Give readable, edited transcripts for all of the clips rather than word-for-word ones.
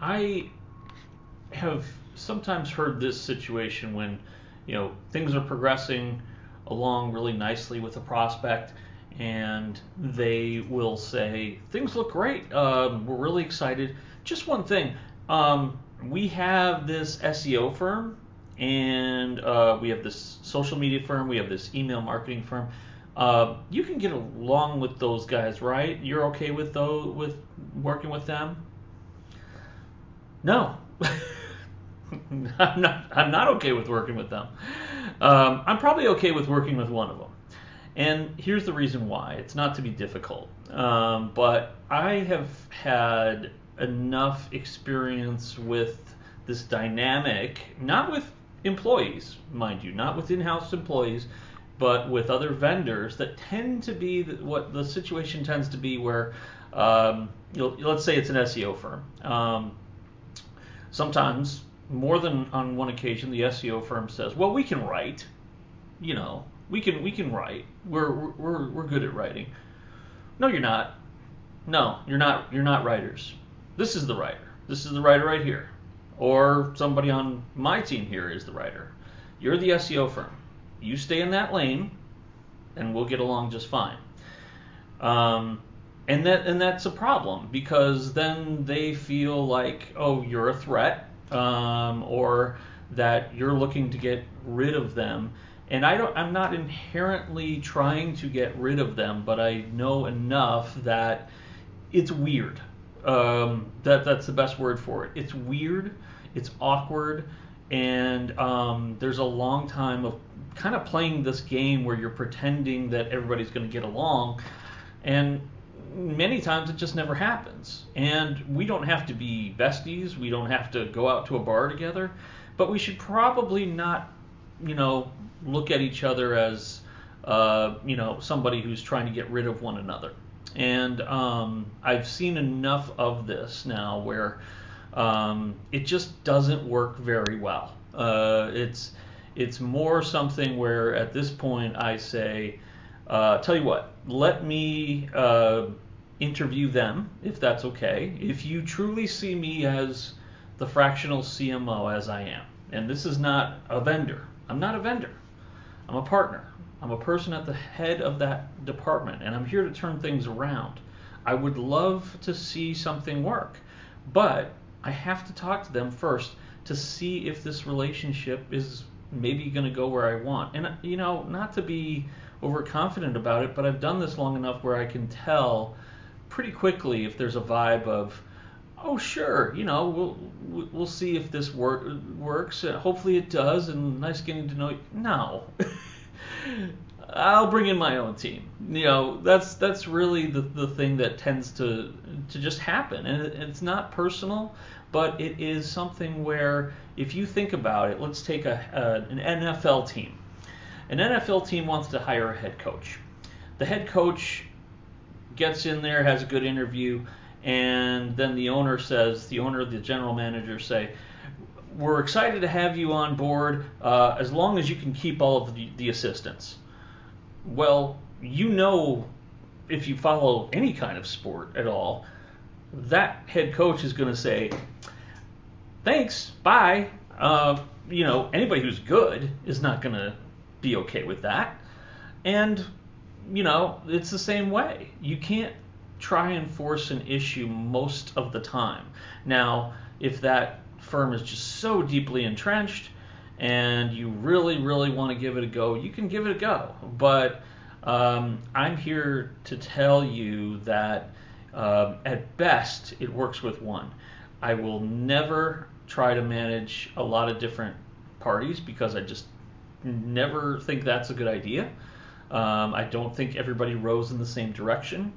I have sometimes heard this situation when, things are progressing along really nicely with a prospect, and they will say, "Things look great. We're really excited. Just one thing. We have this SEO firm, and we have this social media firm. We have this email marketing firm. You can get along with those guys, right? You're okay with working with them?" No. I'm not okay with working with them. I'm probably okay with working with one of them. And here's the reason why. It's not to be difficult. But I have had enough experience with this dynamic, not with employees, mind you, not with in-house employees, but with other vendors that tend to be what the situation tends to be where, let's say it's an SEO firm. Sometimes, more than on one occasion, the SEO firm says, "Well, we can write. We can write. We're good at writing." No, you're not. No, you're not. You're not writers. This is the writer. This is the writer right here. Or somebody on my team here is the writer. You're the SEO firm. You stay in that lane, and we'll get along just fine. And that's a problem, because then they feel like, oh, you're a threat, or that you're looking to get rid of them. And I'm not inherently trying to get rid of them, but I know enough that it's weird. That's the best word for it. It's weird. It's awkward. And there's a long time of kind of playing this game where you're pretending that everybody's going to get along, and many times it just never happens. And we don't have to be besties. We don't have to go out to a bar together. But we should probably not, look at each other as, somebody who's trying to get rid of one another. And I've seen enough of this now where it just doesn't work very well. It's more something where at this point I say, tell you what, let me interview them, if that's okay. If you truly see me as the fractional CMO, as I am, and this is not a vendor. I'm not a vendor. I'm a partner. I'm a person at the head of that department, and I'm here to turn things around. I would love to see something work, but I have to talk to them first to see if this relationship is maybe going to go where I want. And, not to be overconfident about it, but I've done this long enough where I can tell pretty quickly if there's a vibe of, oh, sure, we'll see if this works. Hopefully it does, and nice getting to know you. No. I'll bring in my own team. That's really the thing that tends to just happen. And it's not personal, but it is something where if you think about it, let's take an NFL team. An NFL team wants to hire a head coach. The head coach gets in there, has a good interview, and then the owner, the general manager say, "We're excited to have you on board as long as you can keep all of the assistants." Well, if you follow any kind of sport at all, that head coach is going to say, "Thanks, bye." Anybody who's good is not going to be okay with that. And, it's the same way. You can't try and force an issue most of the time. Now, if that firm is just so deeply entrenched and you really, really want to give it a go, you can give it a go. But I'm here to tell you that at best it works with one. I will never try to manage a lot of different parties because I just never think that's a good idea. I don't think everybody rows in the same direction.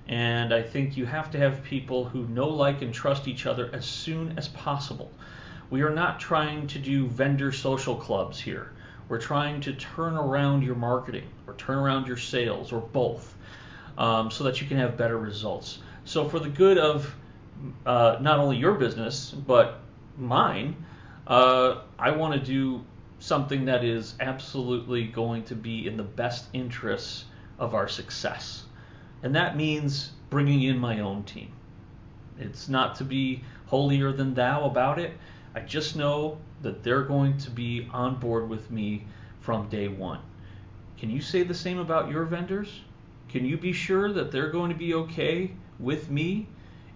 And I think you have to have people who know, like, and trust each other as soon as possible. We are not trying to do vendor social clubs here. We're trying to turn around your marketing or turn around your sales or both so that you can have better results. So for the good of not only your business but mine, I want to do something that is absolutely going to be in the best interests of our success. And that means bringing in my own team. It's not to be holier than thou about it. I just know that they're going to be on board with me from day one. Can you say the same about your vendors? Can you be sure that they're going to be okay with me?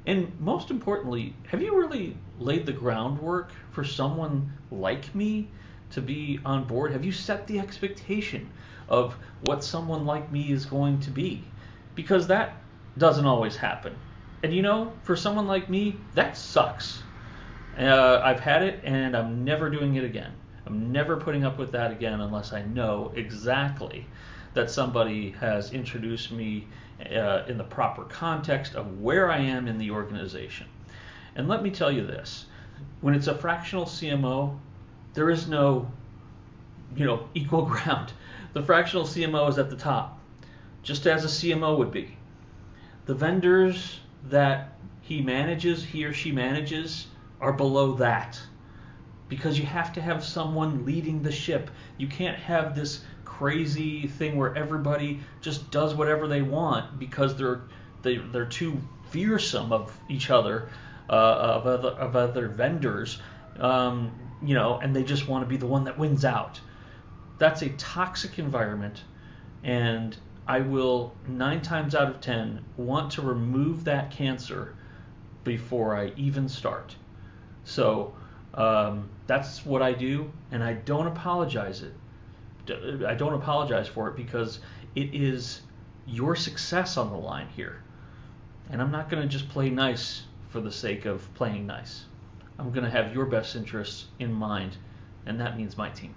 And most importantly, have you really laid the groundwork for someone like me to be on board? Have you set the expectation of what someone like me is going to be? Because that doesn't always happen. And you know, for someone like me, that sucks. I've had it, and I'm never doing it again. I'm never putting up with that again unless I know exactly that somebody has introduced me in the proper context of where I am in the organization. And let me tell you this, when it's a fractional CMO, there is no, equal ground. The fractional CMO is at the top, just as a CMO would be. The vendors that he or she manages are below that, because you have to have someone leading the ship. You can't have this crazy thing where everybody just does whatever they want because they're too fearsome of each other, of other vendors, and they just want to be the one that wins out. That's a toxic environment, and I will 9 times out of 10 want to remove that cancer before I even start. So that's what I do, and I don't apologize for it, because it is your success on the line here. And I'm not going to just play nice for the sake of playing nice. I'm going to have your best interests in mind, and that means my team.